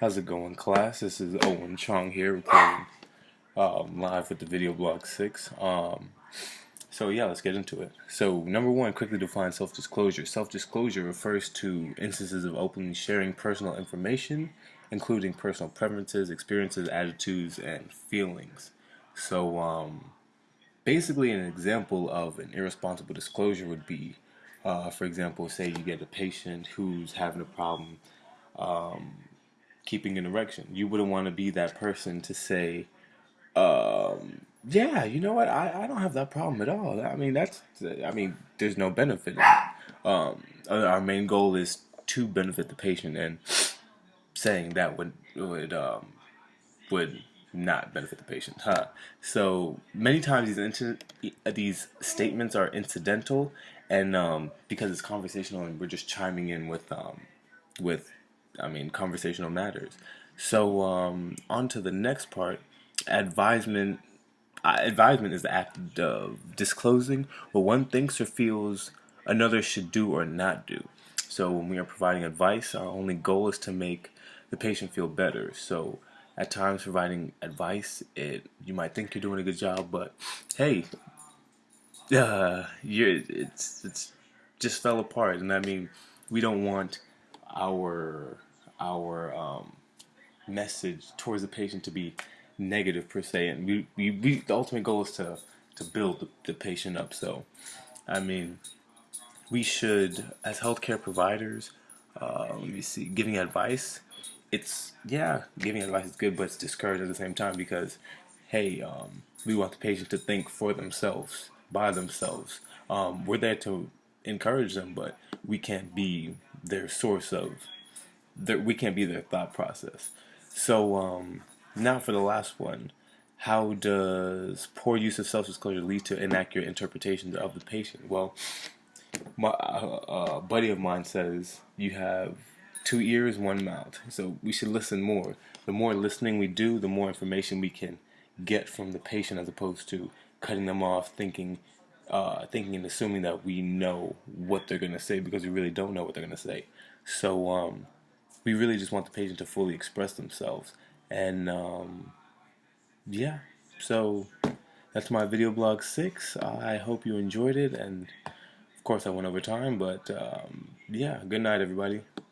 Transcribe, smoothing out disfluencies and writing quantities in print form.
How's it going, class? This is Owen Chong here, recording live with the Video Blog 6. So yeah, let's get into it. So number one, quickly define self-disclosure. Self-disclosure refers to instances of openly sharing personal information, including personal preferences, experiences, attitudes, and feelings. So basically, an example of an irresponsible disclosure would be, for example, say you get a patient who's having a problem keeping an erection. You wouldn't want to be that person to say, yeah, you know what, I don't have that problem at all. There's no benefit in it. Our main goal is to benefit the patient, and saying that would not benefit the patient, huh? So many times these statements are incidental, and because it's conversational and we're just chiming in with conversational matters. So on to the next part. Advisement. Advisement is the act of disclosing what one thinks or feels another should do or not do. So when we are providing advice, our only goal is to make the patient feel better. So at times providing advice, you might think you're doing a good job, but hey, it's just fell apart. And I mean, we don't want our message towards the patient to be negative per se, and we the ultimate goal is to build the patient up. So I mean, we should, as healthcare providers, let me see, giving advice, it's, yeah, giving advice is good, but it's discouraged at the same time because, hey, we want the patient to think for themselves, by themselves. We're there to encourage them, but we can't be their source of we can't be their thought process. So now for the last one, how does poor use of self-disclosure lead to inaccurate interpretations of the patient? Well, a buddy of mine says you have two ears, one mouth. So we should listen more. The more listening we do, the more information we can get from the patient, as opposed to cutting them off, thinking and assuming that we know what they're gonna say, because we really don't know what they're gonna say. So we really just want the patient to fully express themselves. And yeah, so that's my video blog 6. I hope you enjoyed it, and of course I went over time, but yeah, good night, everybody.